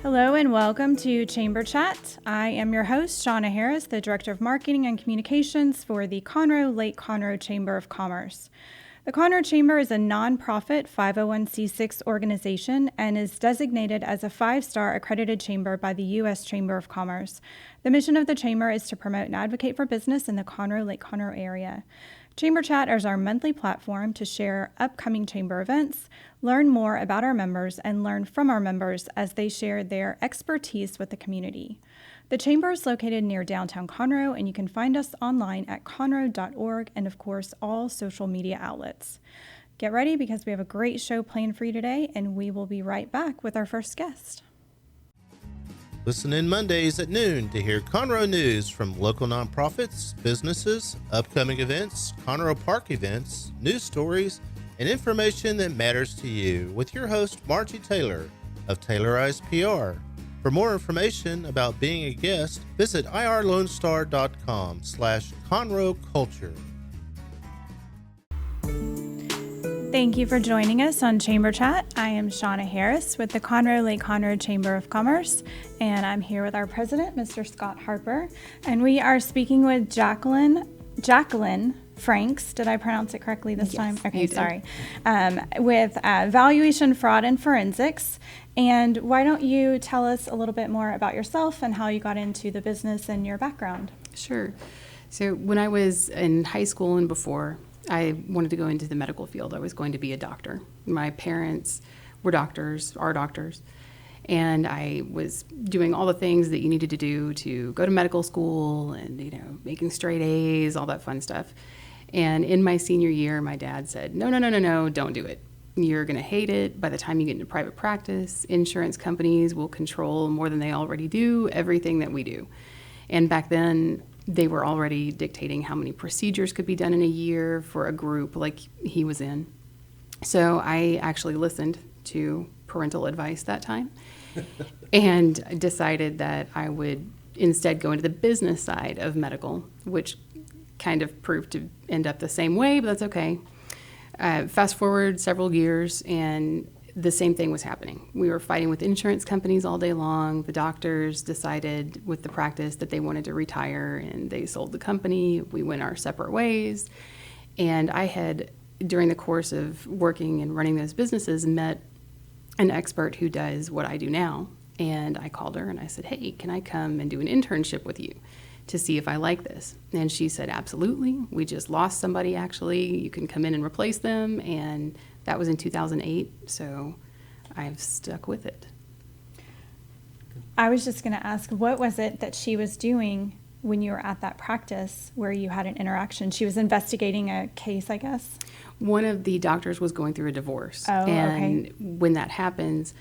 Hello and welcome to Chamber Chat. I am your host, Shawna Harris, the Director of Marketing and Communications for the Conroe Lake Conroe Chamber of Commerce. The Conroe Chamber is a nonprofit 501c6 organization and is designated as a 5-star accredited chamber by the U.S. Chamber of Commerce. The mission of the chamber is to promote and advocate for business in the Conroe Lake Conroe area. Chamber Chat is our monthly platform to share upcoming chamber events, learn more about our members, and learn from our members as they share their expertise with the community. The chamber is located near downtown Conroe, and you can find us online at conroe.org and, of course, all social media outlets. Get ready because we have a great show planned for you today, and we will be right back with our first guest. Listen in Mondays at noon to hear Conroe news from local nonprofits, businesses, upcoming events, Conroe Park events, news stories, and information that matters to you with your host, Margie Taylor of Taylorized PR. For more information about being a guest, visit irlonestar.com/Conroe Culture. Thank you for joining us on Chamber Chat. I am Shawna Harris with the Conroe Lake Conroe Chamber of Commerce, and I'm here with our president, Mr. Scott Harper, and we are speaking with Jaclyn Franks. Did I pronounce it correctly this time? Okay, sorry. With Valuation, Fraud, and Forensics. And why don't you tell us a little bit more about yourself and how you got into the business and your background? Sure. So when I was in high school and before, I wanted to go into the medical field. I was going to be a doctor. My parents were doctors, are doctors, and I was doing all the things that you needed to do to go to medical school and, making straight A's, all that fun stuff. And in my senior year, my dad said, no, don't do it. You're going to hate it. By the time you get into private practice, insurance companies will control more than they already do, everything that we do. And back then, they were already dictating how many procedures could be done in a year for a group like he was in. So I actually listened to parental advice that time and decided that I would instead go into the business side of medical, which kind of proved to end up the same way, but that's okay. Fast forward several years, and the same thing was happening. We were fighting with insurance companies all day long. The doctors decided with the practice that they wanted to retire, and they sold the company. We went our separate ways. And I had, during the course of working and running those businesses, met an expert who does what I do now. And I called her and I said, hey, can I come and do an internship with you to see if I like this? And she said, absolutely. We just lost somebody, actually. You can come in and replace them. And that was in 2008, so I've stuck with it. I was just going to ask, what was it that she was doing when you were at that practice where you had an interaction? She was investigating a case, I guess? One of the doctors was going through a divorce. Oh, and okay. When that happens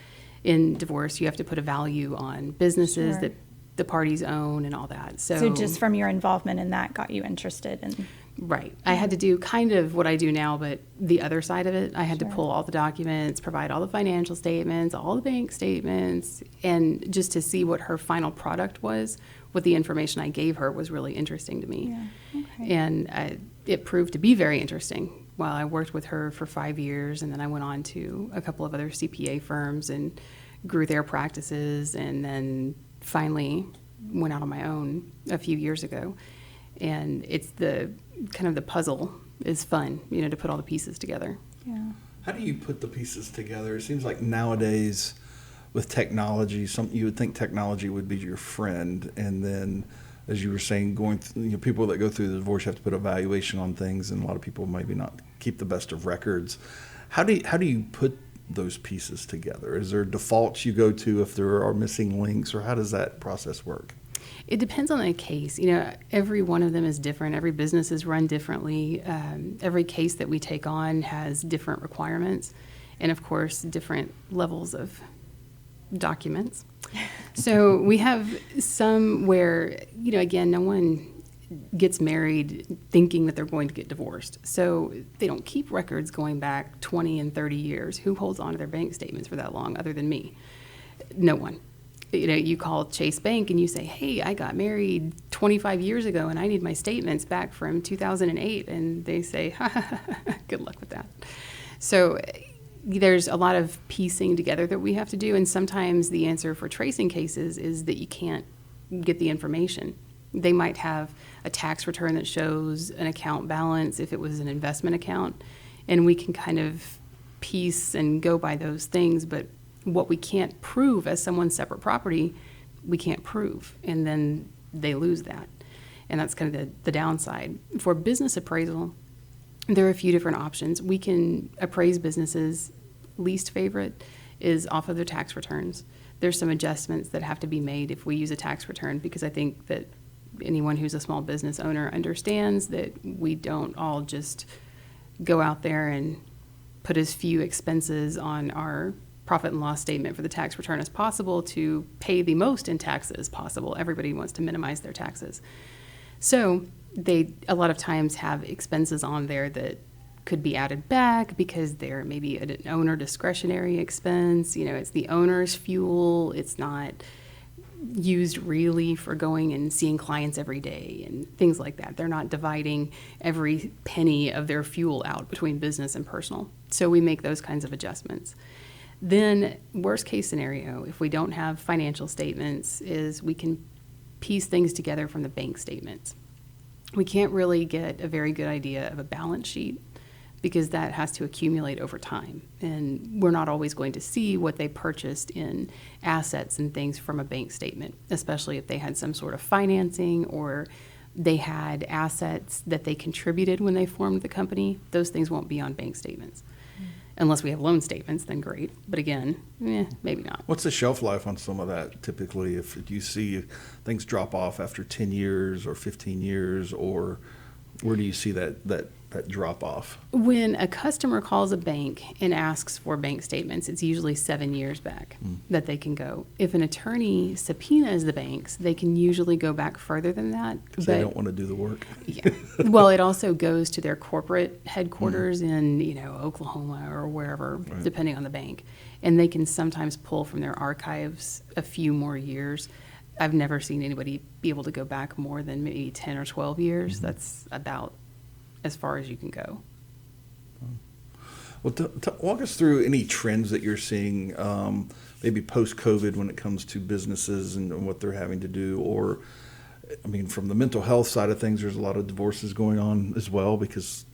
in divorce, you have to put a value on businesses Sure. that the parties own and all that. So just from your involvement in that got you interested in... Right. I had to do kind of what I do now, but the other side of it, I had Sure. to pull all the documents, provide all the financial statements, all the bank statements, and just to see what her final product was, what the information I gave her was really interesting to me. Yeah. Okay. And it proved to be very interesting. While I worked with her for 5 years, and then I went on to a couple of other CPA firms and grew their practices, and then finally went out on my own a few years ago. And it's the kind of the puzzle is fun, to put all the pieces together. Yeah. How do you put the pieces together? It seems like nowadays with technology, you would think technology would be your friend. And then, as you were saying, going through, people that go through the divorce have to put a valuation on things, and a lot of people maybe not keep the best of records. How do you put those pieces together? Is there defaults you go to if there are missing links, or how does that process work? It depends on the case. Every one of them is different. Every business is run differently. Every case that we take on has different requirements and, of course, different levels of documents. So we have some where, again, no one gets married thinking that they're going to get divorced. So they don't keep records going back 20 and 30 years. Who holds on to their bank statements for that long other than me? No one. You call Chase Bank and you say, hey, I got married 25 years ago and I need my statements back from 2008. And they say, good luck with that. So there's a lot of piecing together that we have to do. And sometimes the answer for tracing cases is that you can't get the information. They might have a tax return that shows an account balance if it was an investment account, and we can kind of piece and go by those things. But what we can't prove as someone's separate property, we can't prove, and then they lose that. And that's kind of the downside. For business appraisal, there are a few different options. We can appraise businesses. Least favorite is off of their tax returns. There's some adjustments that have to be made if we use a tax return, because I think that anyone who's a small business owner understands that we don't all just go out there and put as few expenses on our profit and loss statement for the tax return as possible to pay the most in taxes possible. Everybody wants to minimize their taxes. So they a lot of times have expenses on there that could be added back because they're maybe an owner discretionary expense. You know, it's the owner's fuel. It's not used really for going and seeing clients every day and things like that. They're not dividing every penny of their fuel out between business and personal. So we make those kinds of adjustments. Then worst case scenario, if we don't have financial statements, is we can piece things together from the bank statements. We can't really get a very good idea of a balance sheet because that has to accumulate over time. And we're not always going to see what they purchased in assets and things from a bank statement, especially if they had some sort of financing or they had assets that they contributed when they formed the company. Those things won't be on bank statements. Unless we have loan statements, then great. But again, maybe not. What's the shelf life on some of that typically? If you see things drop off after 10 years or 15 years, or where do you see that drop off? When a customer calls a bank and asks for bank statements, it's usually 7 years back that they can go. If an attorney subpoenas the banks, they can usually go back further than that. Because they don't want to do the work. Yeah. Well, it also goes to their corporate headquarters in, Oklahoma or wherever, right, depending on the bank. And they can sometimes pull from their archives a few more years. I've never seen anybody be able to go back more than maybe 10 or 12 years. Mm-hmm. That's about as far as you can go. Well, walk us through any trends that you're seeing, maybe post-COVID when it comes to businesses and what they're having to do, or, from the mental health side of things, there's a lot of divorces going on as well because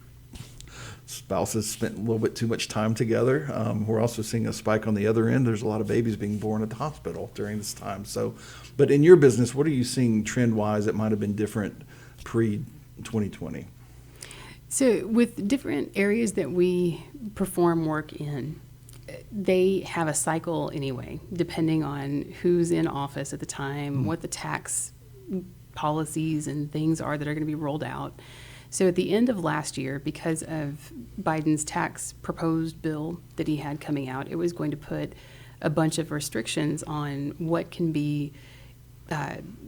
spouses spent a little bit too much time together. We're also seeing a spike on the other end. There's a lot of babies being born at the hospital during this time. So, but in your business, what are you seeing trend-wise that might have been different pre-2020? So with different areas that we perform work in, they have a cycle anyway, depending on who's in office at the time, what the tax policies and things are that are going to be rolled out. So at the end of last year, because of Biden's tax proposed bill that he had coming out, it was going to put a bunch of restrictions on what can be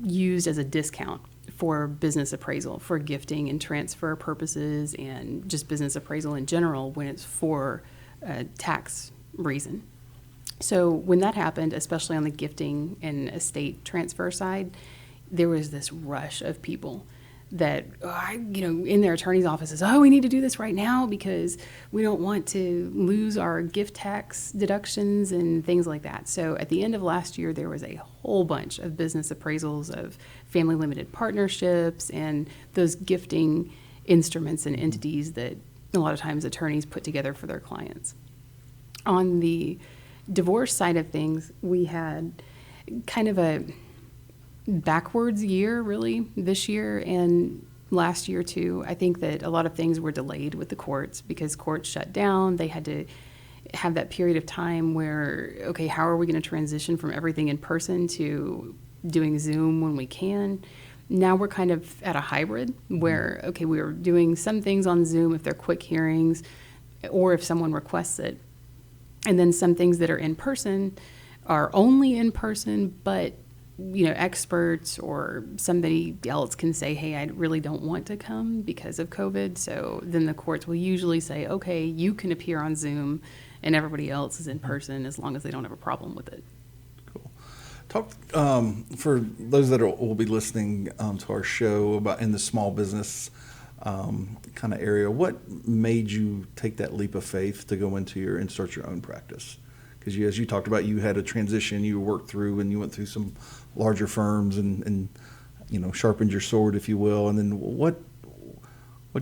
used as a discount for business appraisal, for gifting and transfer purposes, and just business appraisal in general when it's for a tax reason. So when that happened, especially on the gifting and estate transfer side, there was this rush of people that, in their attorney's offices, we need to do this right now because we don't want to lose our gift tax deductions and things like that. So at the end of last year, there was a whole bunch of business appraisals of family limited partnerships and those gifting instruments and entities that a lot of times attorneys put together for their clients. On the divorce side of things, we had kind of a backwards year, really, this year and last year too. I think that a lot of things were delayed with the courts because courts shut down. They had to have that period of time where, okay, how are we going to transition from everything in person to doing Zoom when we can? Now we're kind of at a hybrid where, okay, we're doing some things on Zoom if they're quick hearings or if someone requests it. And then some things that are in person are only in person, but experts or somebody else can say, hey, I really don't want to come because of COVID. So then the courts will usually say, okay, you can appear on Zoom and everybody else is in person as long as they don't have a problem with it. Cool. Talk for those that will be listening to our show about in the small business kind of area. What made you take that leap of faith to go into and start your own practice? Because as you talked about, you had a transition you worked through, and you went through some larger firms and sharpened your sword, if you will. And then what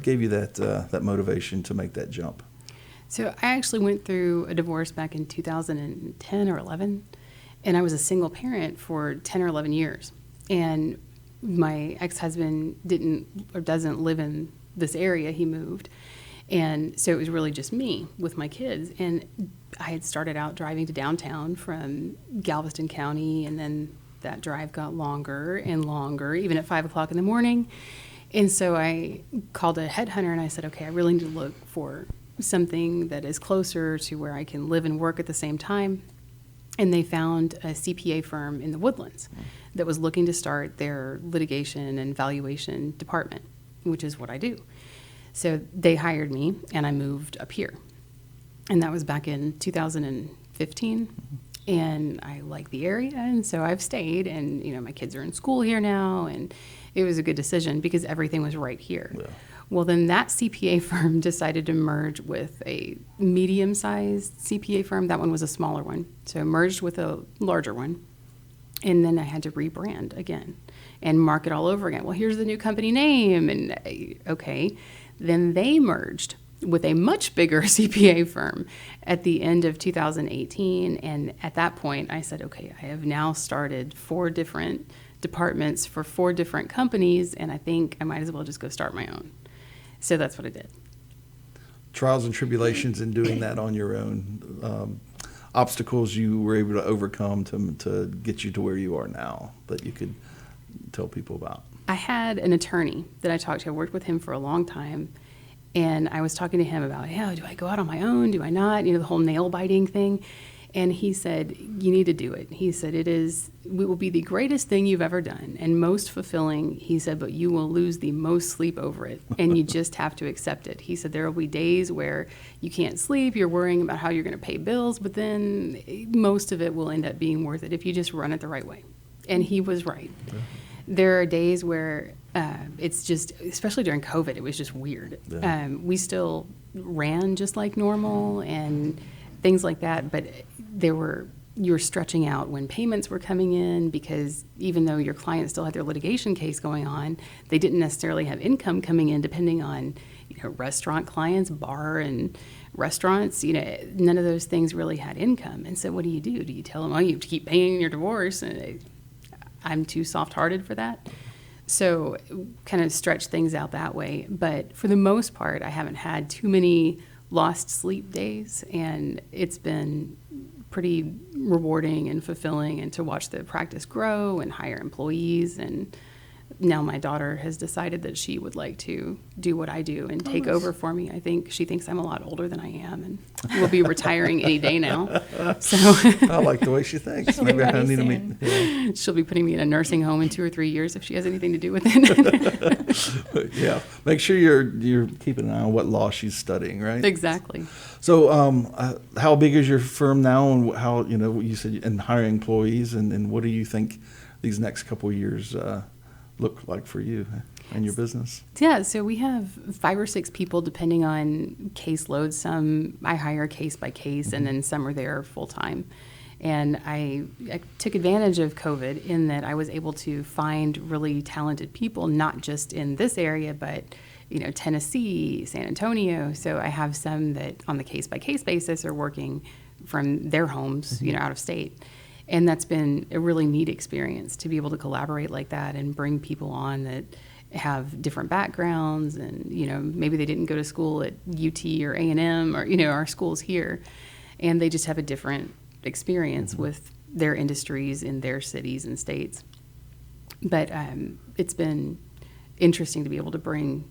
gave you that motivation to make that jump? So I actually went through a divorce back in 2010 or 11, and I was a single parent for 10 or 11 years. And my ex-husband doesn't live in this area. He moved. And so it was really just me with my kids. And I had started out driving to downtown from Galveston County, and then that drive got longer and longer, even at 5 o'clock in the morning. And so I called a headhunter and I said, okay, I really need to look for something that is closer to where I can live and work at the same time. And they found a CPA firm in the Woodlands that was looking to start their litigation and valuation department, which is what I do. So they hired me and I moved up here. And that was back in 2015. And I like the area, and so I've stayed, and my kids are in school here now, and it was a good decision because everything was right here. Yeah. Well, then that CPA firm decided to merge with a medium-sized CPA firm. That one was a smaller one, so I merged with a larger one, and then I had to rebrand again and market all over again. Well, here's the new company name, and okay. Then they merged with a much bigger CPA firm at the end of 2018. And at that point, I said, okay, I have now started 4 different departments for 4 different companies, and I think I might as well just go start my own. So that's what I did. Trials and tribulations in doing that on your own, obstacles you were able to overcome to get you to where you are now that you could tell people about. I had an attorney that I talked to. I worked with him for a long time. And I was talking to him about, do I go out on my own? Do I not? The whole nail biting thing. And he said, you need to do it. He said, it will be the greatest thing you've ever done and most fulfilling. He said, but you will lose the most sleep over it. And you just have to accept it. He said, there will be days where you can't sleep. You're worrying about how you're going to pay bills. But then most of it will end up being worth it if you just run it the right way. And he was right. Yeah. There are days where it's just, especially during COVID, it was just weird. Yeah. We still ran just like normal and things like that, but you were stretching out when payments were coming in, because even though your client still had their litigation case going on, they didn't necessarily have income coming in, depending on restaurant clients, bar and restaurants. None of those things really had income. And so what do? Do you tell them, you have to keep paying your divorce? And I'm too soft-hearted for that. So kind of stretch things out that way. But for the most part, I haven't had too many lost sleep days, and it's been pretty rewarding and fulfilling, and to watch the practice grow and hire employees. And now my daughter has decided that she would like to do what I do and take over for me. I think she thinks I'm a lot older than I am, and will be retiring any day now. So I like the way she thinks. Maybe I need to meet. Yeah. She'll be putting me in a nursing home in 2 or 3 years if she has anything to do with it. Yeah, make sure you're keeping an eye on what law she's studying, right? Exactly. So, how big is your firm now, and how you said and hiring employees, and what do you think these next couple of years look like for you and your business? Yeah, so we have 5 or 6 people depending on caseload. Some I hire case by case, and then some are there full time. And I took advantage of COVID in that I was able to find really talented people, not just in this area, but Tennessee, San Antonio. So I have some that on the case by case basis are working from their homes, out of state. And that's been a really neat experience to be able to collaborate like that and bring people on that have different backgrounds, and maybe they didn't go to school at UT or A&M or our schools here, and they just have a different experience with their industries in their cities and states. But it's been interesting to be able to bring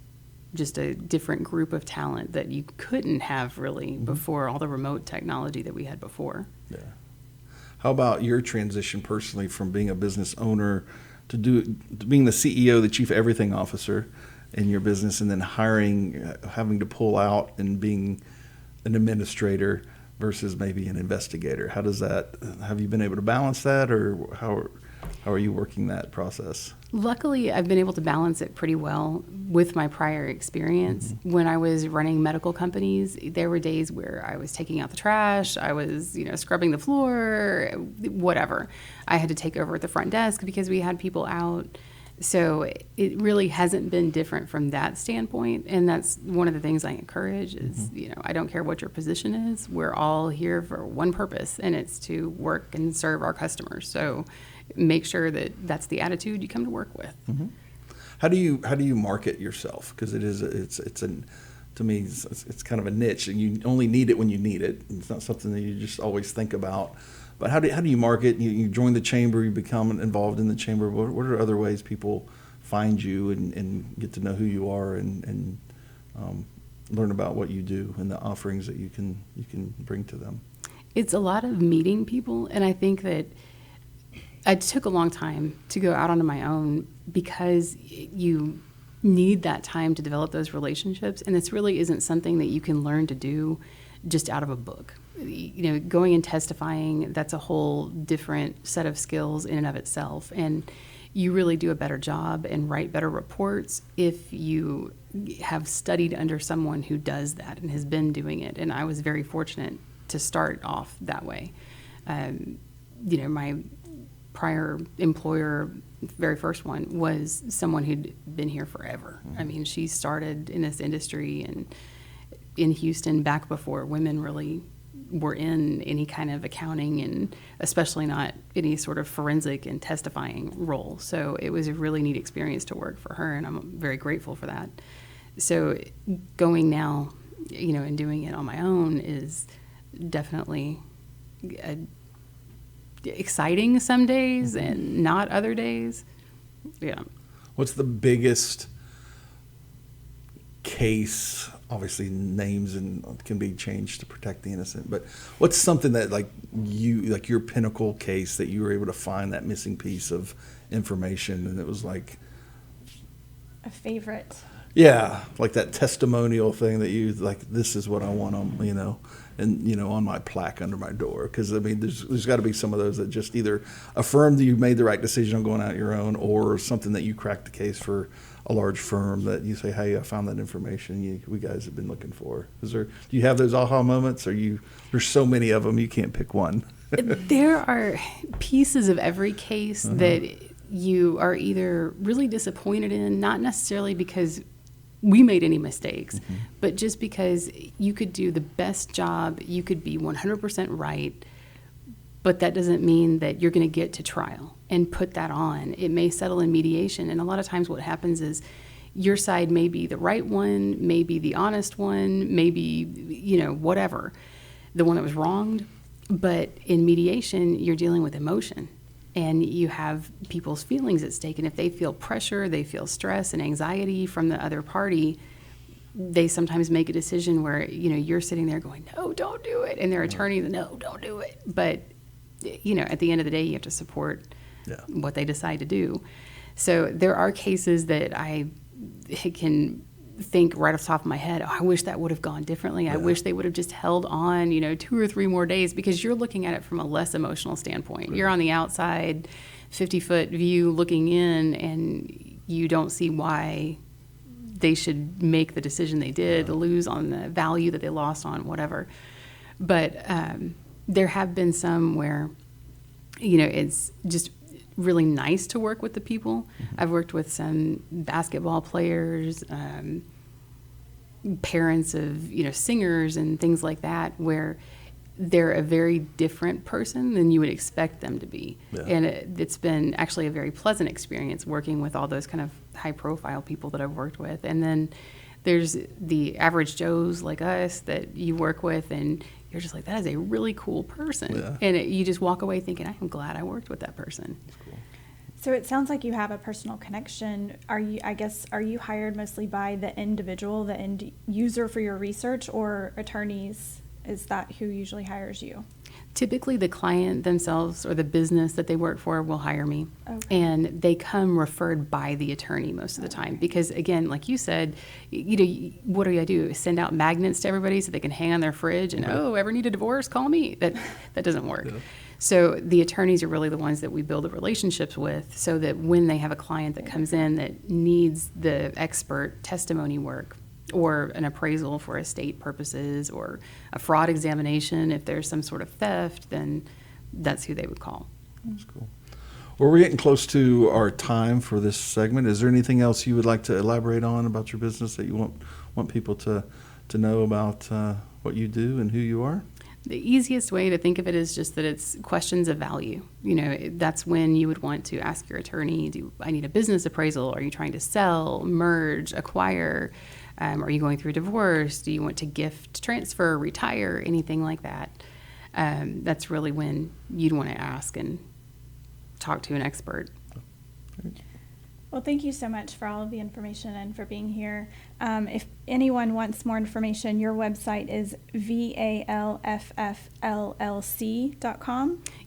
just a different group of talent that you couldn't have really before all the remote technology that we had before. Yeah. How about your transition personally from being a business owner to being the CEO, the chief everything officer in your business, and then having to pull out and being an administrator versus maybe an investigator? How does that? Have you been able to balance that, or how? How are you working that process? Luckily, I've been able to balance it pretty well with my prior experience. Mm-hmm. When I was running medical companies, there were days where I was taking out the trash, I was, scrubbing the floor, whatever. I had to take over at the front desk because we had people out. So it really hasn't been different from that standpoint. And that's one of the things I encourage is, I don't care what your position is. We're all here for one purpose, and it's to work and serve our customers. So make sure that that's the attitude you come to work with. Mm-hmm. How do you market yourself? Because to me, it's kind of a niche, and you only need it when you need it. It's not something that you just always think about. But how do you market? You join the chamber, you become involved in the chamber. What are other ways people find you and get to know who you are and learn about what you do and the offerings that you can bring to them? It's a lot of meeting people, and I think that it took a long time to go out on my own because you need that time to develop those relationships, and this really isn't something that you can learn to do just out of a book. Going and testifying, that's a whole different set of skills in and of itself, and you really do a better job and write better reports if you have studied under someone who does that and has been doing it. And I was very fortunate to start off that way. My prior employer, very first one, was someone who'd been here forever. Mm-hmm. I mean, she started in this industry and in Houston back before women really were in any kind of accounting, and especially not any sort of forensic and testifying role. So it was a really neat experience to work for her, and I'm very grateful for that. So going now, and doing it on my own is definitely exciting some days and not other days. Yeah. What's the biggest case? Obviously names and can be changed to protect the innocent, but what's something that your pinnacle case that you were able to find that missing piece of information and it was like a favorite? Yeah, like that testimonial thing that you like, this is what I want on, and on my plaque under my door. Because I mean, there's got to be some of those that just either affirm that you made the right decision on going out your own, or something that you cracked the case for a large firm that you say, hey, I found that information we guys have been looking for. Do you have those aha moments? There's so many of them, you can't pick one. There are pieces of every case that you are either really disappointed in, not necessarily because we made any mistakes, but just because you could do the best job, you could be 100% right, but that doesn't mean that you're going to get to trial and put that on. It may settle in mediation, and a lot of times what happens is your side may be the right one, maybe the honest one, maybe, whatever, the one that was wronged, but in mediation, you're dealing with emotion. And you have people's feelings at stake. And if they feel pressure, they feel stress and anxiety from the other party, they sometimes make a decision where, you're sitting there going, no, don't do it. And their attorney, no, don't do it. But, at the end of the day, you have to support what they decide to do. So there are cases that I can think right off the top of my head, I wish that would have gone differently. I wish they would have just held on, 2 or 3 more days, because you're looking at it from a less emotional standpoint. Right. You're on the outside, 50-foot view looking in, and you don't see why they should make the decision they did, lose on the value that they lost on, whatever. But there have been some where, it's just really nice to work with the people. I've worked with some basketball players, parents of, singers and things like that, where they're a very different person than you would expect them to be. Yeah. And it's been actually a very pleasant experience working with all those kind of high profile people that I've worked with. And then there's the average Joes like us that you work with, and you're just like, that is a really cool person. Yeah. And you just walk away thinking, I am glad I worked with that person. That's cool. So it sounds like you have a personal connection. Are you hired mostly by the individual, the end user for your research, or attorneys? Is that who usually hires you? Typically the client themselves or the business that they work for will hire me. Okay. And they come referred by the attorney most of the time. Because again, like you said, what do I do? Send out magnets to everybody so they can hang on their fridge and, ever need a divorce, call me. That doesn't work. Yeah. So the attorneys are really the ones that we build the relationships with, so that when they have a client that comes in that needs the expert testimony work, or an appraisal for estate purposes, or a fraud examination, if there's some sort of theft, then that's who they would call. That's cool. Well, we're getting close to our time for this segment. Is there anything else you would like to elaborate on about your business that you want people to know about what you do and who you are? The easiest way to think of it is just that it's questions of value. You know, that's when you would want to ask your attorney, do I need a business appraisal? Are you trying to sell, merge, acquire? Are you going through a divorce? Do you want to gift, transfer, retire, anything like that? That's really when you'd want to ask and talk to an expert. Well, thank you so much for all of the information and for being here. If anyone wants more information, your website is valffllc.com.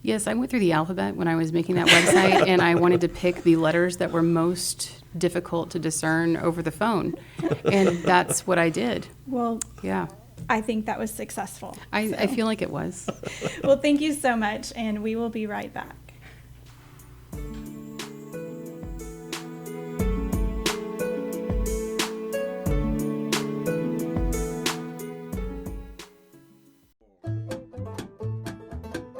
Yes, I went through the alphabet when I was making that website, and I wanted to pick the letters that were most difficult to discern over the phone, and that's what I did. Well, yeah, I think that was successful. I feel like it was. Well, thank you so much, and we will be right back.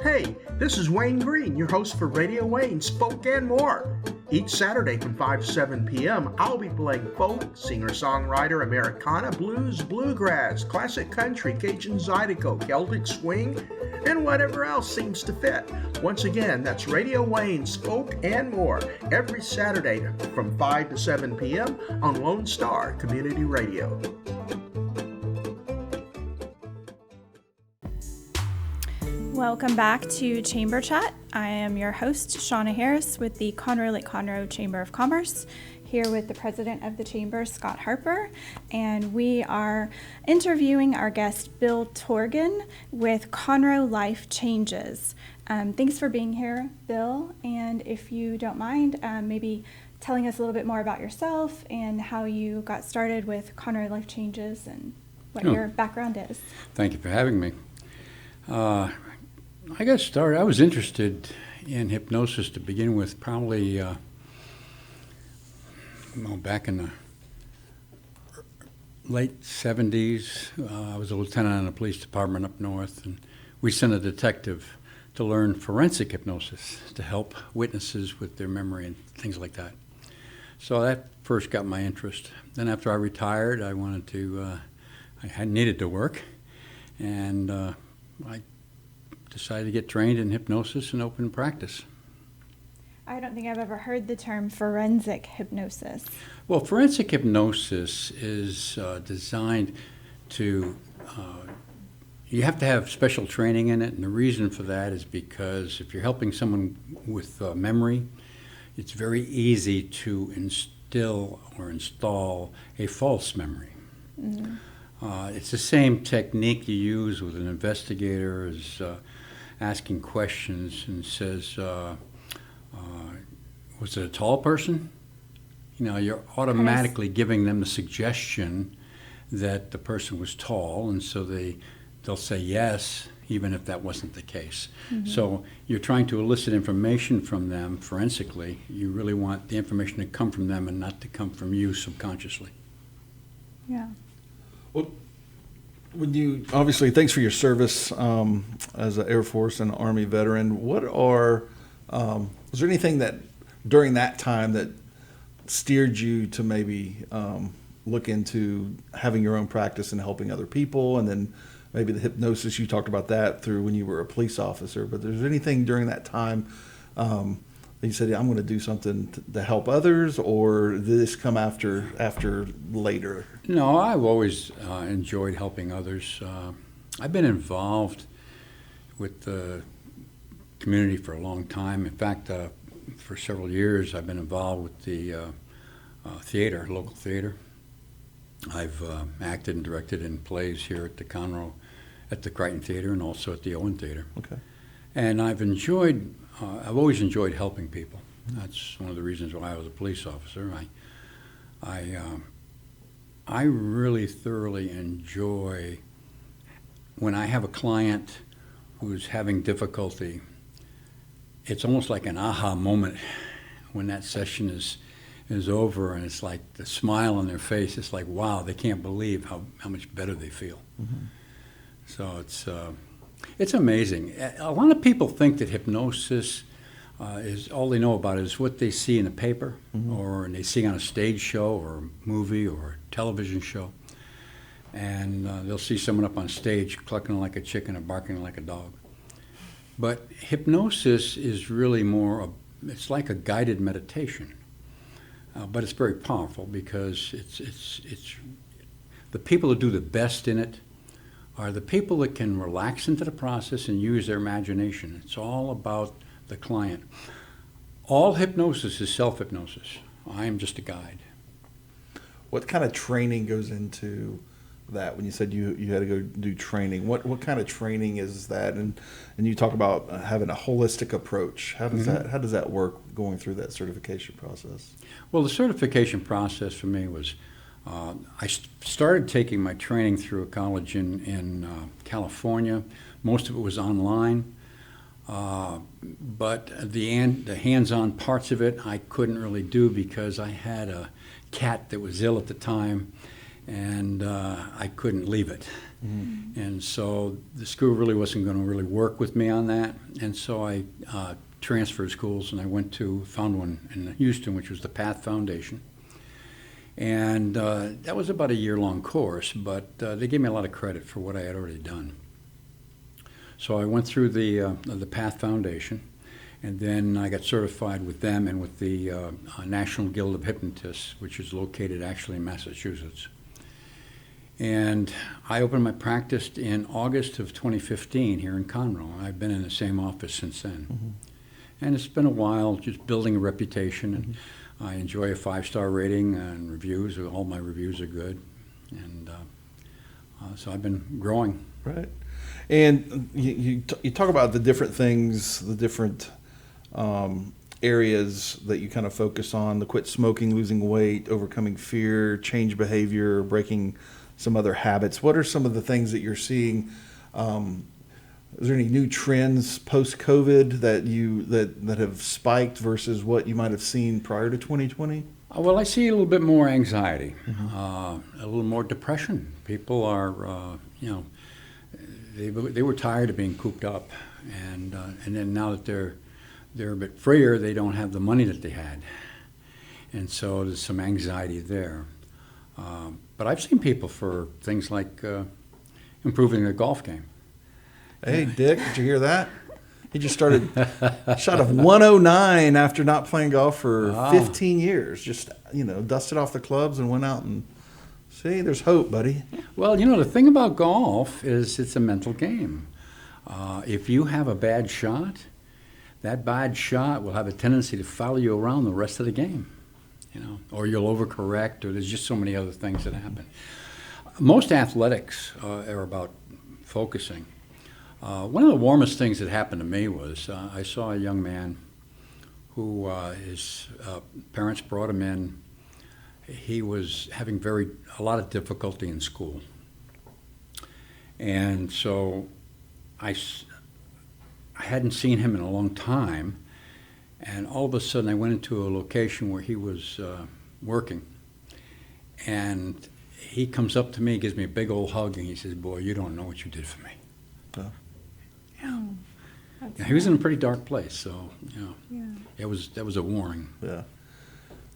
Hey, this is Wayne Green, your host for Radio Wayne, Spoke and More. Each Saturday from 5 to 7 p.m., I'll be playing folk, singer-songwriter, Americana, blues, bluegrass, classic country, Cajun Zydeco, Celtic swing, and whatever else seems to fit. Once again, that's Radio Wayne, Spoke and More, every Saturday from 5 to 7 p.m. on Lone Star Community Radio. Welcome back to Chamber Chat. I am your host, Shawna Harris, with the Conroe Lake Conroe Chamber of Commerce, here with the president of the chamber, Scott Harper, and we are interviewing our guest, Bill Torgan, with Conroe Life Changes. Thanks for being here, Bill, and if you don't mind, maybe telling us a little bit more about yourself and how you got started with Conroe Life Changes and what your background is. Thank you for having me. I got started, I was interested in hypnosis to begin with, probably back in the late 70s. I was a lieutenant in the police department up north, and we sent a detective to learn forensic hypnosis to help witnesses with their memory and things like that. So that first got my interest. Then after I retired, I needed to work, and I decided to get trained in hypnosis and open practice. I don't think I've ever heard the term forensic hypnosis. Well, forensic hypnosis is designed to, you have to have special training in it, and the reason for that is because if you're helping someone with memory, it's very easy to instill or install a false memory. Mm-hmm. It's the same technique you use with an investigator as asking questions and says, was it a tall person? You know, you're automatically giving them the suggestion that the person was tall, and so they'll say yes, even if that wasn't the case. Mm-hmm. So you're trying to elicit information from them forensically. You really want the information to come from them and not to come from you subconsciously. Yeah. Well, when you obviously, thanks for your service as an Air Force and Army veteran. Was there anything that during that time that steered you to maybe look into having your own practice and helping other people, and then maybe the hypnosis, you talked about that through when you were a police officer, but there's anything during that time that you said, I'm going to do something to help others, or did this come after later? No, I've always enjoyed helping others. I've been involved with the community for a long time. In fact, for several years, I've been involved with the theater, local theater. I've acted and directed in plays here at the Conroe, at the Crichton Theater, and also at the Owen Theater. Okay. And I've always enjoyed helping people. That's one of the reasons why I was a police officer. I really thoroughly enjoy when I have a client who's having difficulty it's almost like an aha moment when that session is over, and it's like the smile on their face. It's like, wow, they can't believe how much better they feel. Mm-hmm. So it's amazing. A lot of people think that hypnosis is all they know about is what they see in the paper, mm-hmm. or they see on a stage show or a movie or a television show. And they'll see someone up on stage clucking like a chicken or barking like a dog. But hypnosis is really it's like a guided meditation. But it's very powerful because it's the people who do the best in it are the people that can relax into the process and use their imagination. It's all about the client. All hypnosis is self-hypnosis. I am just a guide. What kind of training goes into that? When you said you had to go do training, what kind of training is that? And you talk about having a holistic approach. How does mm-hmm. that work going through that certification process? Well, the certification process for me was I started taking my training through a college in California. Most of it was online, but the hands-on parts of it I couldn't really do because I had a cat that was ill at the time, and I couldn't leave it. Mm-hmm. And so the school really wasn't going to really work with me on that. And so I transferred schools, and I found one in Houston, which was the Path Foundation. And that was about a year-long course, but they gave me a lot of credit for what I had already done. So I went through the Path Foundation, and then I got certified with them and with the National Guild of Hypnotists, which is located actually in Massachusetts. And I opened my practice in August of 2015 here in Conroe. I've been in the same office since then. Mm-hmm. And it's been a while just building a reputation. And mm-hmm. I enjoy a 5-star rating and reviews. All my reviews are good. And so I've been growing. Right. And you talk about the different things, the different areas that you kind of focus on: the quit smoking, losing weight, overcoming fear, change behavior, breaking some other habits. What are some of the things that you're seeing? Is there any new trends post-COVID that have spiked versus what you might have seen prior to 2020? Well, I see a little bit more anxiety, mm-hmm. A little more depression. People are, they were tired of being cooped up, and then now that they're a bit freer, they don't have the money that they had, and so there's some anxiety there. But I've seen people for things like improving their golf game. Hey, Dick, did you hear that? He just started shot of 109 after not playing golf for 15 years. Just, dusted off the clubs and went out and see, there's hope, buddy. Well, the thing about golf is it's a mental game. If you have a bad shot, that bad shot will have a tendency to follow you around the rest of the game. Or you'll overcorrect, or there's just so many other things that happen. Most athletics are about focusing. One of the warmest things that happened to me was I saw a young man who his parents brought him in. He was having a lot of difficulty in school. And so I hadn't seen him in a long time. And all of a sudden, I went into a location where he was working. And he comes up to me, gives me a big old hug, and he says, "Boy, you don't know what you did for me." Oh. Yeah, he was in a pretty dark place, so, that was a warning. Yeah.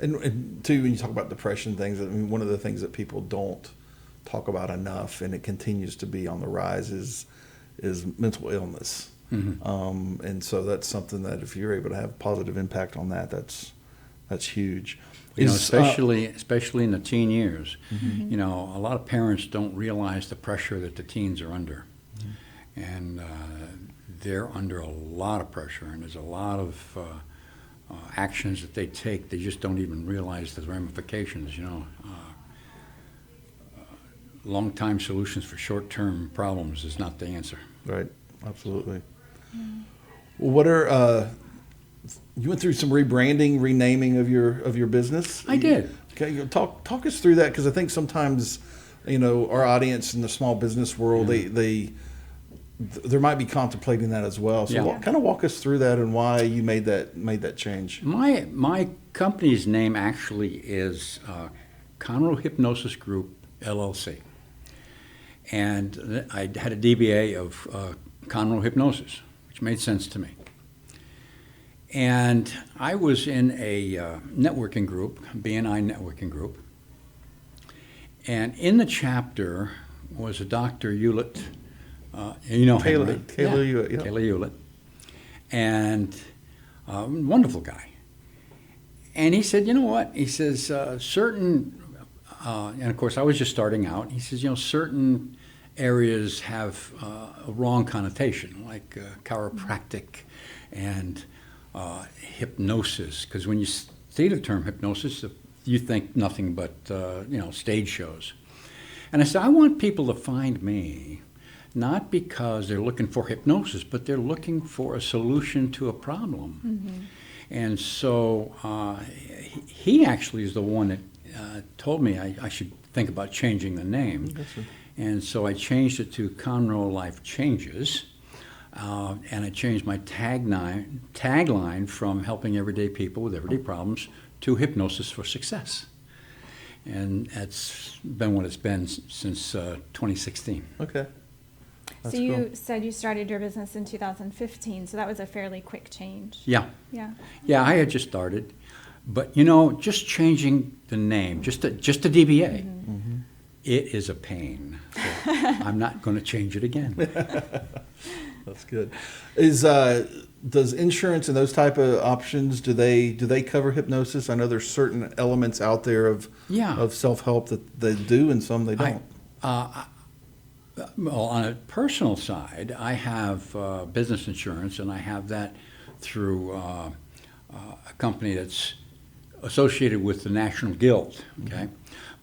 And too, when you talk about depression things, I mean, one of the things that people don't talk about enough, and it continues to be on the rise, is mental illness. Mm-hmm. And so that's something that if you're able to have a positive impact on that, that's huge. Especially in the teen years. Mm-hmm. A lot of parents don't realize the pressure that the teens are under. Mm-hmm. And they're under a lot of pressure, and there's a lot of actions that they take. They just don't even realize the ramifications, long-time solutions for short-term problems is not the answer. Right, absolutely. Well, what are you went through some rebranding, renaming of your business? I did. Okay, talk us through that, because I think sometimes, our audience in the small business world, they there might be contemplating that as well. So Yeah. kind of walk us through that and why you made that change. My company's name actually is Conroe Hypnosis Group LLC, and I had a DBA of Conroe Hypnosis, which made sense to me. And I was in a networking group, BNI networking group, and in the chapter was a Dr. Hewlett. You know him, right? Kayla Hewlett, yeah. Kayla Hewlett. And wonderful guy. And he said, you know what? He says, and of course I was just starting out. He says, certain areas have a wrong connotation, like chiropractic and hypnosis. Because when you see the term hypnosis, you think nothing but, stage shows. And I said, I want people to find me not because they're looking for hypnosis, but they're looking for a solution to a problem. Mm-hmm. And so he actually is the one that told me I should think about changing the name. And so I changed it to Conroe Life Changes. And I changed my tagline from helping everyday people with everyday problems to hypnosis for success. And that's been what it's been since 2016. Okay. So you said you started your business in 2015, so that was a fairly quick change. Yeah. Yeah. Yeah, I had just started. But, just changing the name, just a DBA, mm-hmm. It is a pain. So I'm not going to change it again. That's good. Does insurance and those type of options, do they cover hypnosis? I know there's certain elements out there of self-help that they do and some they don't. Well, on a personal side, I have business insurance, and I have that through a company that's associated with the National Guild, okay? Mm-hmm.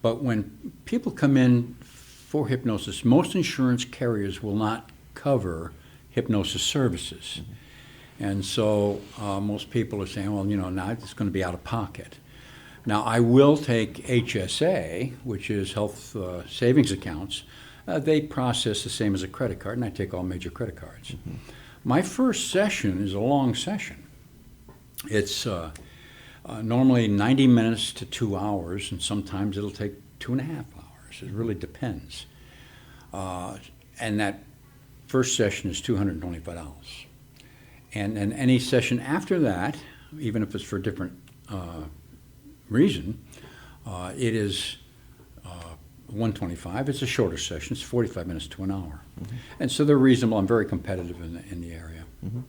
But when people come in for hypnosis, most insurance carriers will not cover hypnosis services. Mm-hmm. And so most people are saying, well, now it's going to be out of pocket. Now, I will take HSA, which is health savings accounts. They process the same as a credit card, and I take all major credit cards. Mm-hmm. My first session is a long session. It's normally 90 minutes to 2 hours, and sometimes it'll take 2.5 hours. It really depends. And that first session is $225. And any session after that, even if it's for a different reason, it is $125. It's a shorter session. It's 45 minutes to an hour. Mm-hmm. And so they're reasonable. I'm very competitive in the area. Mm-hmm.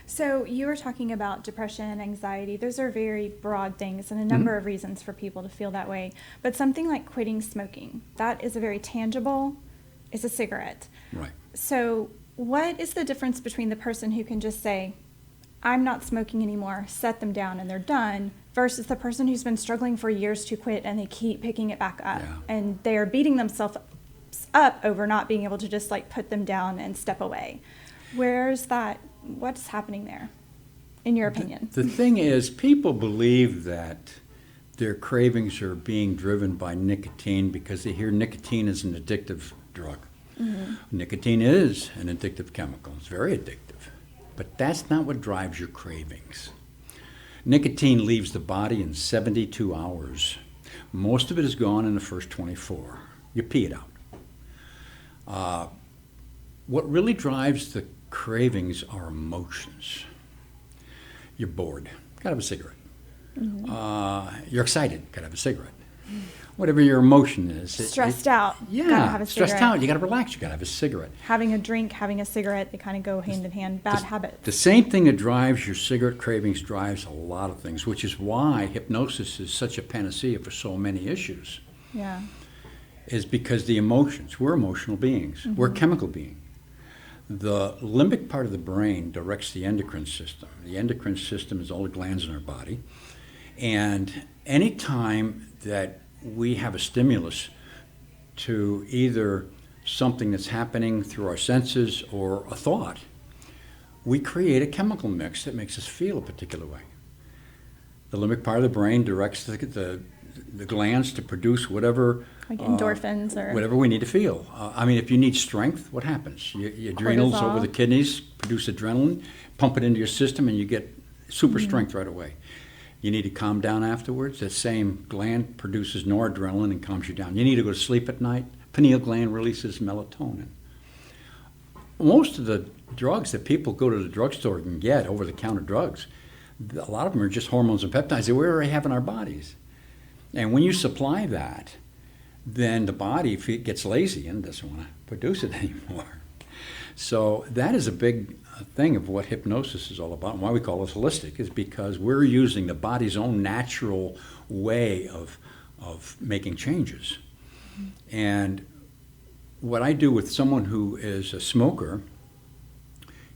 So you were talking about depression, anxiety. Those are very broad things and a number mm-hmm. of reasons for people to feel that way. But something like quitting smoking, that is a very tangible, it's a cigarette. Right. So what is the difference between the person who can just say, I'm not smoking anymore, set them down and they're done, versus the person who's been struggling for years to quit and they keep picking it back up and they're beating themselves up over not being able to just put them down and step away? What's happening there, in your opinion? The thing is, people believe that their cravings are being driven by nicotine because they hear nicotine is an addictive drug. Mm-hmm. Nicotine is an addictive chemical. It's very addictive. But that's not what drives your cravings. Nicotine leaves the body in 72 hours. Most of it is gone in the first 24. You pee it out. What really drives the cravings are emotions. You're bored, gotta have a cigarette. Mm-hmm. You're excited, gotta have a cigarette. Whatever your emotion is. Stressed out, gotta have a cigarette. Stressed out, you gotta relax, you gotta have a cigarette. Having a drink, having a cigarette, they kind of go hand in hand, bad habits. The same thing that drives your cigarette cravings drives a lot of things, which is why hypnosis is such a panacea for so many issues. Yeah. Is because the emotions, we're emotional beings, mm-hmm. we're a chemical being. The limbic part of the brain directs the endocrine system. The endocrine system is all the glands in our body. And any time that we have a stimulus to either something that's happening through our senses or a thought, we create a chemical mix that makes us feel a particular way. The limbic part of the brain directs the the glands to produce whatever Like endorphins or whatever we need to feel. I mean, if you need strength, what happens? Your adrenals Cortisol. over the kidneys produce adrenaline, pump it into your system, and you get super strength right away. You need to calm down afterwards. That same gland produces noradrenaline and calms you down. You need to go to sleep at night. Pineal gland releases melatonin. Most of the drugs that people go to the drugstore and get, over-the-counter drugs, a lot of them are just hormones and peptides that we already have in our bodies. And when you supply that, then the body, if it gets lazy and doesn't want to produce it anymore. So that is a big thing of what hypnosis is all about, and why we call it holistic, is because we're using the body's own natural way of making changes. And what I do with someone who is a smoker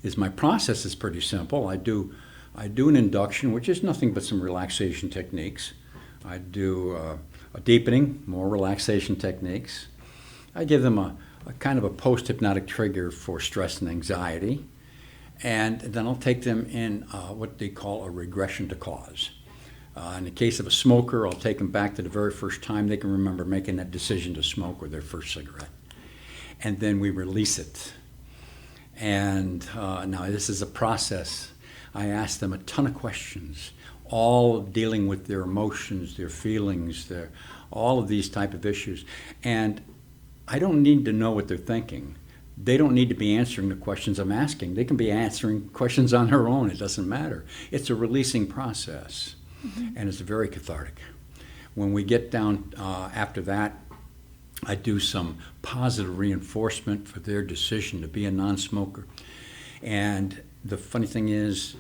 is my process is pretty simple. I do an induction, which is nothing but some relaxation techniques. I do a deepening, more relaxation techniques. I give them a kind of a post-hypnotic trigger for stress and anxiety. And then I'll take them in what they call a regression to cause. In the case of a smoker, I'll take them back to the very first time they can remember making that decision to smoke or their first cigarette. And then we release it. And now this is a process. I ask them a ton of questions, all dealing with their emotions, their feelings, all of these type of issues. And I don't need to know what they're thinking. They don't need to be answering the questions I'm asking. They can be answering questions on their own. It doesn't matter. It's a releasing process, and it's very cathartic. When we get down after that, I do some positive reinforcement for their decision to be a non-smoker. And the funny thing is,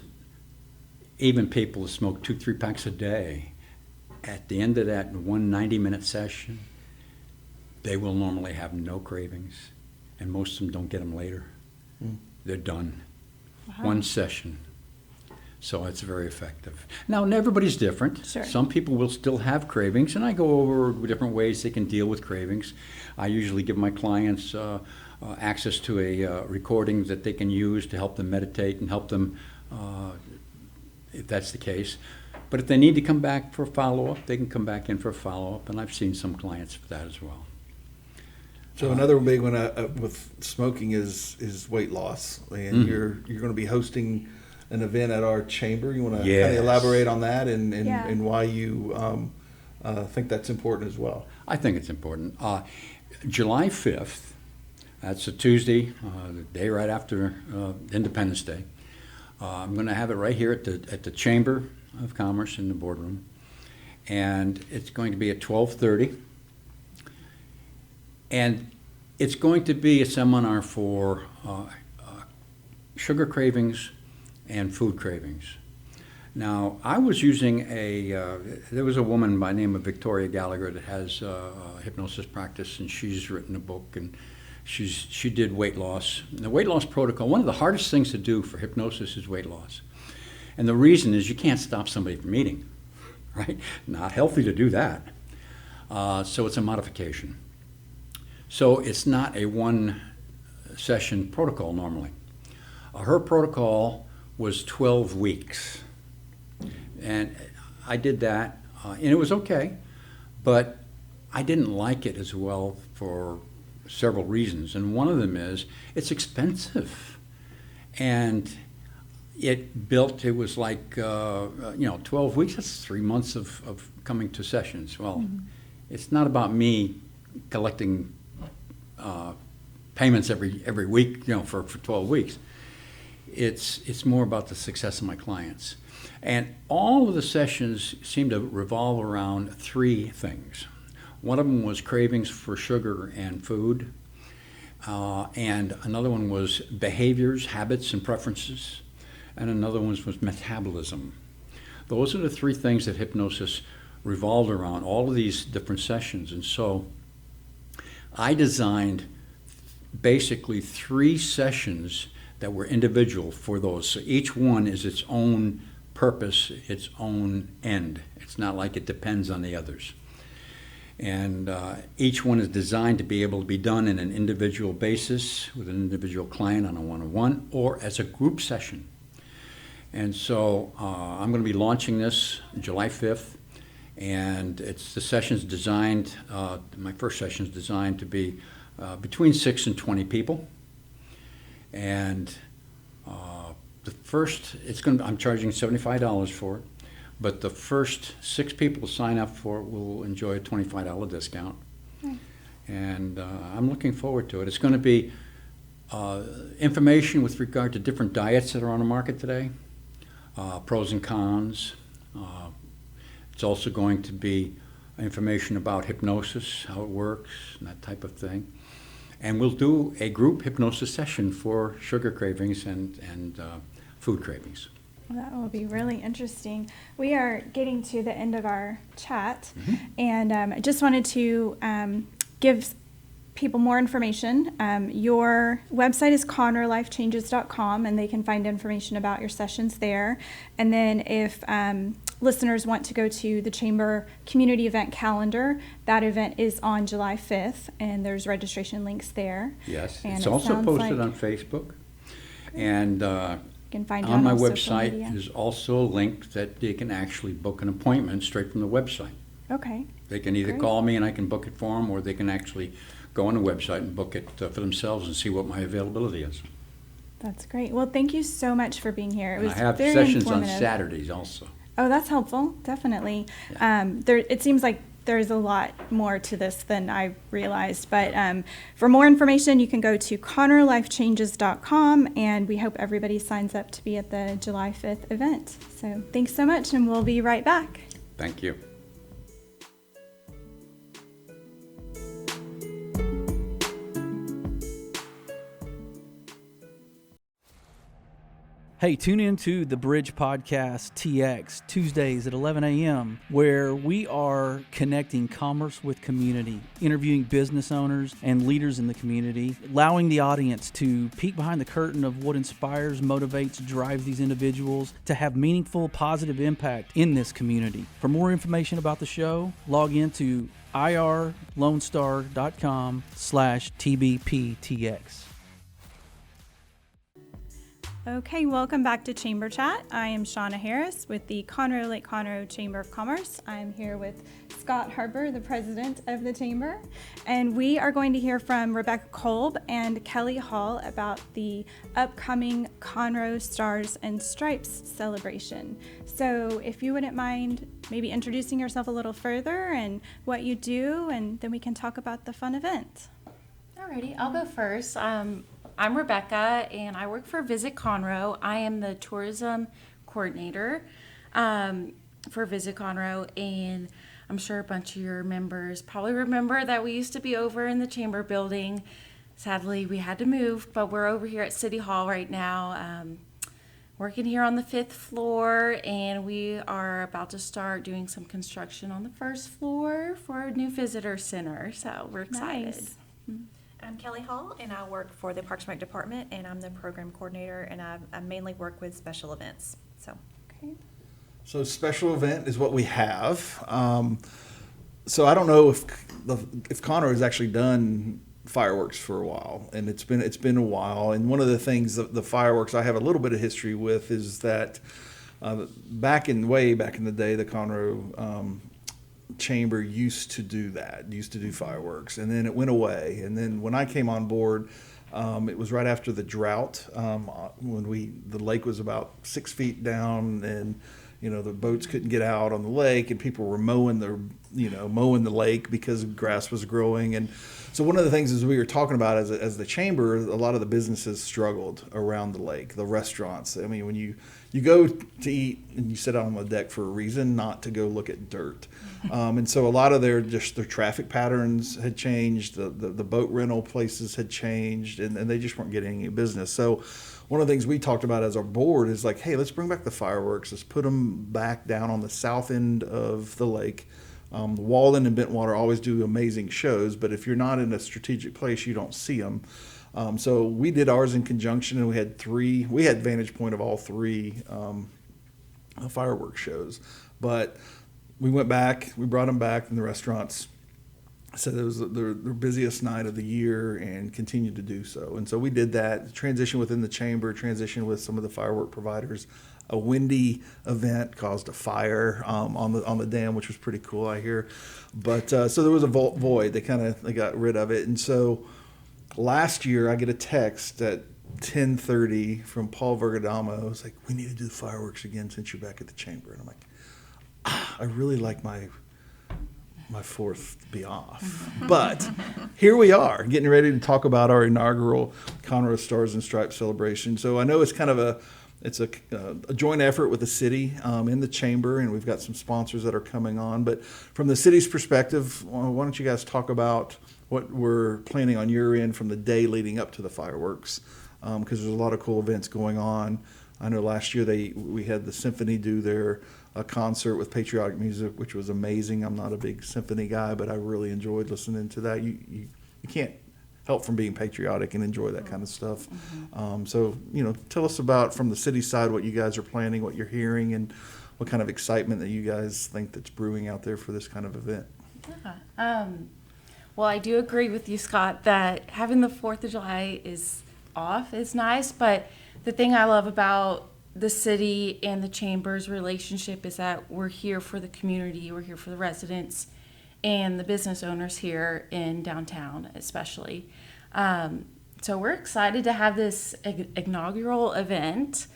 even people who smoke 2-3 packs a day, at the end of that one 90-minute session, they will normally have no cravings, and most of them don't get them later. They're done. Wow. One session. So it's very effective. Now, everybody's different. Sure. Some people will still have cravings, and I go over different ways they can deal with cravings. I usually give my clients access to a recording that they can use to help them meditate and help them, if that's the case. But if they need to come back for a follow-up, they can come back in for a follow-up, and I've seen some clients for that as well. So another big one with smoking is weight loss, and you're going to be hosting an event at our chamber. You want to kind of elaborate on that and why you think that's important as well? I think it's important. July 5th, that's a Tuesday, the day right after Independence Day. I'm going to have it right here at the Chamber of Commerce in the boardroom, and it's going to be at 12:30. And it's going to be a seminar for sugar cravings and food cravings. Now, I was using there was a woman by the name of Victoria Gallagher that has a hypnosis practice, and she's written a book, and she did weight loss. And the weight loss protocol, one of the hardest things to do for hypnosis is weight loss. And the reason is you can't stop somebody from eating, right? Not healthy to do that. So it's a modification. So it's not a one-session protocol normally. Her protocol was 12 weeks. And I did that, and it was okay, but I didn't like it as well for several reasons. And one of them is it's expensive. And it was like, 12 weeks, that's 3 months of coming to sessions. Well, it's not about me collecting payments every week, for 12 weeks. It's more about the success of my clients. And all of the sessions seem to revolve around three things. One of them was cravings for sugar and food, and another one was behaviors, habits, and preferences, and another one was metabolism. Those are the three things that hypnosis revolved around, all of these different sessions. And so I designed basically 3 sessions that were individual for those. So each one is its own purpose, its own end. It's not like it depends on the others. And each one is designed to be able to be done in an individual basis with an individual client on a one-on-one or as a group session. And so I'm going to be launching this July 5th, And the session's designed, my first session's designed to be between 6 and 20 people. And the first, I'm charging $75 for it, but the first 6 people to sign up for it will enjoy a $25 discount. Nice. And I'm looking forward to it. It's going to be information with regard to different diets that are on the market today, pros and cons. It's also going to be information about hypnosis, how it works, and that type of thing. And we'll do a group hypnosis session for sugar cravings and food cravings. Well, that will be really interesting. We are getting to the end of our chat, and I just wanted to give people more information. Your website is conroelifechanges.com, and they can find information about your sessions there. And then if listeners want to go to the Chamber Community Event Calendar, that event is on July 5th, and there's registration links there. Yes, and it's also posted on Facebook. And you can find it on my all social website media. is also a link that they can actually book an appointment straight from the website. Okay. They can either call me and I can book it for them, or they can actually go on the website and book it for themselves and see what my availability is. That's great. Well, thank you so much for being here. It was I have very sessions on informative. Saturdays also. Oh, that's helpful. Definitely. Yeah. It seems like there's a lot more to this than I realized. But for more information, you can go to conroelifechanges.com, and we hope everybody signs up to be at the July 5th event. So thanks so much, and we'll be right back. Thank you. Hey, tune in to the Bridge Podcast TX Tuesdays at 11 a.m., where we are connecting commerce with community, interviewing business owners and leaders in the community, allowing the audience to peek behind the curtain of what inspires, motivates, drives these individuals to have meaningful, positive impact in this community. For more information about the show, log into irlonestar.com/TBPTX. Okay, welcome back to Chamber Chat. I am Shawna Harris with the Conroe Lake Conroe Chamber of Commerce. I'm here with Scott Harper, the president of the Chamber, and we are going to hear from Rebecca Kolb and Kelly Hall about the upcoming Conroe Stars and Stripes celebration. So if you wouldn't mind maybe introducing yourself a little further and what you do, and then we can talk about the fun event. Alrighty, I'll go first. I'm Rebecca, and I work for Visit Conroe. I am the tourism coordinator for Visit Conroe, and I'm sure a bunch of your members probably remember that we used to be over in the Chamber building. Sadly, we had to move, but we're over here at City Hall right now, working here on the 5th floor, and we are about to start doing some construction on the 1st floor for a new visitor center, so we're excited. Nice. I'm Kelly Hall, and I work for the Parks and Rec Department, and I'm the program coordinator, and I mainly work with special events. Okay. So special event is what we have. So I don't know if Conroe has actually done fireworks for a while, and it's been a while. And one of the things the fireworks I have a little bit of history with is that way back in the day, the Conroe Chamber used to do fireworks, and then it went away. And then when I came on board, it was right after the drought, when the lake was about 6 feet down, and the boats couldn't get out on the lake, and people were mowing the lake because grass was growing. And so one of the things as we were talking about as the chamber, a lot of the businesses struggled around the lake, the restaurants. I mean, when you go to eat and you sit out on the deck for a reason, not to go look at dirt. And so a lot of their traffic patterns had changed, the boat rental places had changed, and they just weren't getting any business. So one of the things we talked about as our board is like, hey, let's bring back the fireworks. Let's put them back down on the south end of the lake. Walden and Bentwater always do amazing shows, but if you're not in a strategic place, you don't see them. So we did ours in conjunction, and we had vantage point of all 3 fireworks shows. But we went back, we brought them back, and the restaurants said it was their busiest night of the year and continued to do so. And so we did that, transition within the chamber, transition with some of the firework providers a windy event caused a fire on the dam, which was pretty cool, I hear. But so there was a void. They got rid of it, and so last year I get a text at 10:30 from Paul Vergadamo. It was like, we need to do the fireworks again since you're back at the chamber. And I'm like, I really like my 4th to be off. But here we are, getting ready to talk about our inaugural Conroe Stars and Stripes celebration. So I know it's kind of a joint effort with the city in the chamber, and we've got some sponsors that are coming on. But from the city's perspective, why don't you guys talk about what we're planning on your end from the day leading up to the fireworks? Because there's a lot of cool events going on. I know last year we had the symphony do their concert with patriotic music, which was amazing. I'm not a big symphony guy, but I really enjoyed listening to that. You can't help from being patriotic and enjoy that kind of stuff. So, tell us about, from the city side, what you guys are planning, what you're hearing, and what kind of excitement that you guys think that's brewing out there for this kind of event. Yeah. Well, I do agree with you, Scott, that having the 4th of July is off is nice, but the thing I love about the city and the chamber's relationship is that we're here for the community, we're here for the residents and the business owners here in downtown especially. So we're excited to have this inaugural event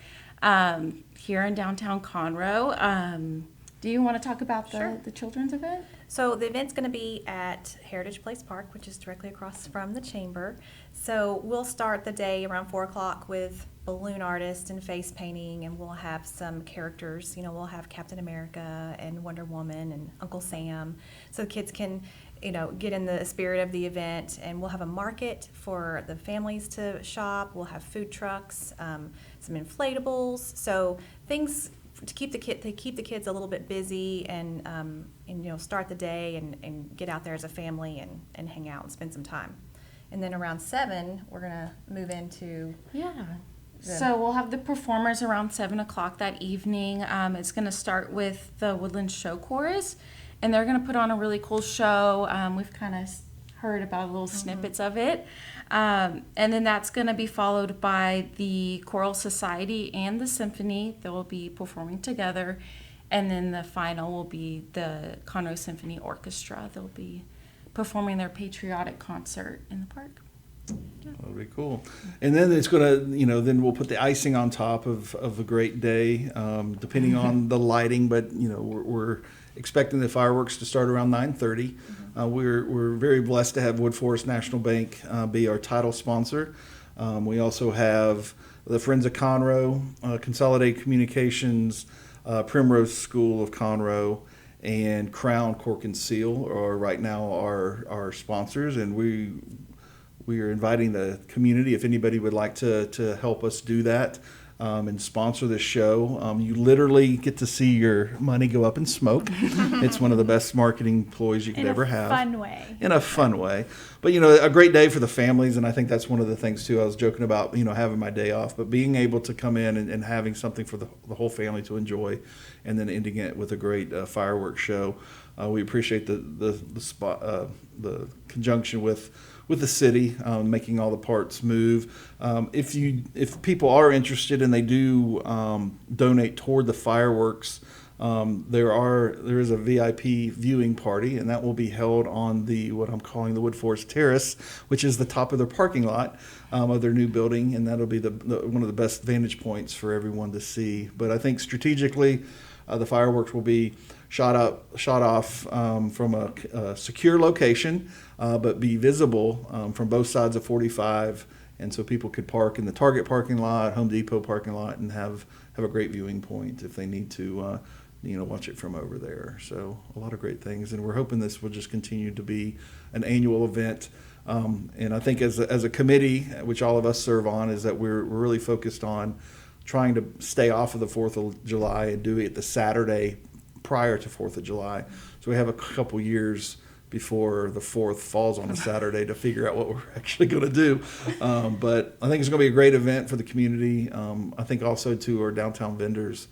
here in downtown Conroe. Do you want to talk about the children's event? So the event's going to be at Heritage Place Park, which is directly across from the chamber. So we'll start the day around 4 o'clock with balloon artists and face painting, and we'll have some characters. We'll have Captain America and Wonder Woman and Uncle Sam, so the kids can, get in the spirit of the event. And we'll have a market for the families to shop. We'll have food trucks, some inflatables, so things to keep the kids a little bit busy and start the day and get out there as a family and hang out and spend some time. And then around 7, we're gonna move into So we'll have the performers around 7 o'clock that evening. It's gonna start with the Woodland Show Chorus, and they're gonna put on a really cool show. We've kind of heard about little snippets of it. And then that's going to be followed by the Choral Society and the Symphony. They will be performing together. And then the final will be the Conroe Symphony Orchestra. They'll be performing their patriotic concert in the park. Yeah. That'll be cool. And then it's going to, then we'll put the icing on top of a great day, depending on the lighting. But, we're expecting the fireworks to start around 9:30. We're very blessed to have Wood Forest National Bank be our title sponsor. We also have the Friends of Conroe, Consolidated Communications, Primrose School of Conroe, and Crown Cork and Seal are right now our sponsors, and we are inviting the community, if anybody would like to help us do that and sponsor this show. You literally get to see your money go up in smoke. It's one of the best marketing ploys you could ever have. In a fun way. But, a great day for the families, and I think that's one of the things, too. I was joking about, having my day off, but being able to come in and having something for the whole family to enjoy, and then ending it with a great fireworks show. We appreciate the conjunction with the city, making all the parts move. If people are interested and they do donate toward the fireworks, there is a VIP viewing party, and that will be held on what I'm calling the Wood Forest Terrace, which is the top of their parking lot of their new building, and that'll be one of the best vantage points for everyone to see. But I think strategically, the fireworks will be shot off from a secure location, but be visible from both sides of 45, and so people could park in the Target parking lot, Home Depot parking lot, and have a great viewing point if they need to watch it from over there. So a lot of great things, and we're hoping this will just continue to be an annual event. And I think as a committee, which all of us serve on, is that we're really focused on trying to stay off of the 4th of July and do it the Saturday prior to 4th of July. So we have a couple years before the 4th falls on a Saturday to figure out what we're actually going to do. But I think it's going to be a great event for the community. I think also to our downtown vendors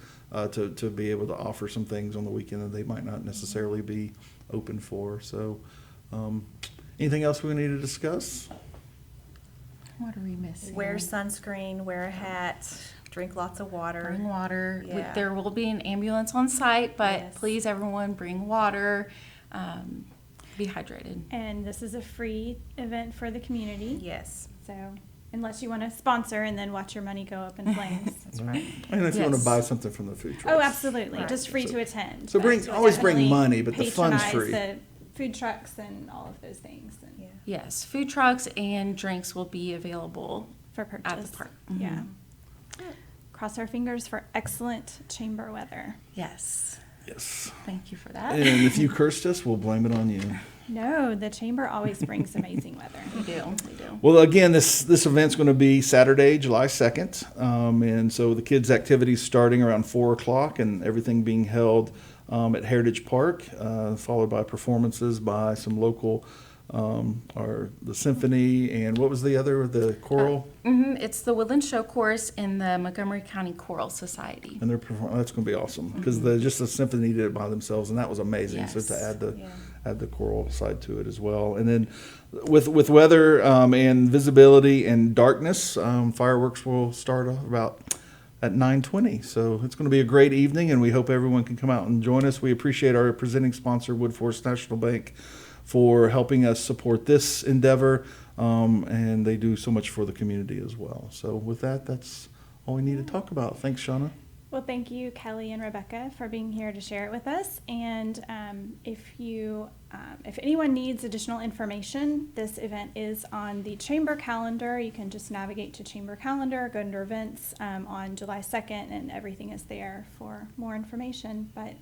to be able to offer some things on the weekend that they might not necessarily be open for. So anything else we need to discuss? What are we missing? Wear sunscreen, wear a hat. Drink lots of water. Bring water. Yeah. There will be an ambulance on site, but Yes. please, everyone, bring water. Be hydrated. And this is a free event for the community. Yes. So unless you want to sponsor and then watch your money go up in flames. That's right. And if you want Yes. to buy something from the food trucks. Oh, absolutely. Right. Just free to attend. So But always bring definitely money, but the fun's patronize free. the food trucks and all of those things and Yeah. Yes, food trucks and drinks will be available for purchase. at the park. Yeah. Cross our fingers for excellent chamber weather. Yes. Yes. Thank you for that. And if you cursed us, we'll blame it on you. No, the chamber always brings amazing weather. We do. We do. Well, again, this event's going to be Saturday, July 2nd. And so the kids' activities starting around 4 o'clock and everything being held at Heritage Park, followed by performances by some local, the symphony, and what was the choral? It's the Woodland Show Chorus in the Montgomery County Choral Society. And they're performing. That's going to be awesome because just the symphony did it by themselves, and that was amazing. Yes. So to add Yeah. the choral side to it as well, and then with weather and visibility and darkness, fireworks will start about at 9:20. So it's going to be a great evening, and we hope everyone can come out and join us. We appreciate our presenting sponsor, Woodforest National Bank, for helping us support this endeavor, and they do so much for the community as well. So with that, that's all we need to talk about. Thanks, Shawna. Well, thank you, Kelly and Rebecca, for being here to share it with us. And if anyone needs additional information, this event is on the chamber calendar. You can just navigate to chamber calendar, go under events on July 2nd, and everything is there for more information. But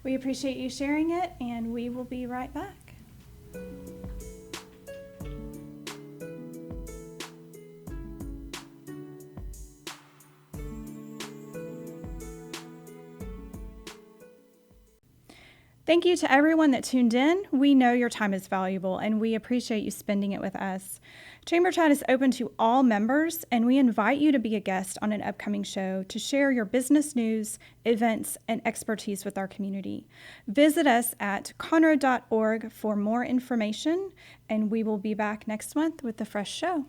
we appreciate you sharing it, and we will be right back. Thank you to everyone that tuned in. We know your time is valuable, and we appreciate you spending it with us. Chamber Chat is open to all members, and we invite you to be a guest on an upcoming show to share your business news, events, and expertise with our community. Visit us at conroe.org for more information, and we will be back next month with a fresh show.